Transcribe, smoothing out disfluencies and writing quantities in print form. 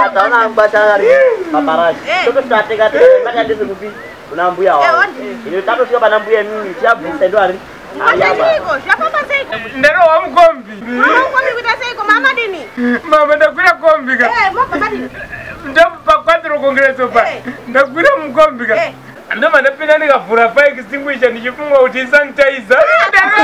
Tanah baca hari paparazzi. Terus kata mana ada sebuah nambuya. Ini tahu siapa nambuya ni? Siapa itu hari? Siapa pasai? Ndero wa mkombi. Mkombi kutasai ko mama dini. Mama ndakura kombi ga. Mama dini. Ndapa kwatro kongreso pa. Ndakura mkombi ga. Ndo manapenda nikavhura fire extinguisher ndichifunga kuti sanitizer. Ndero.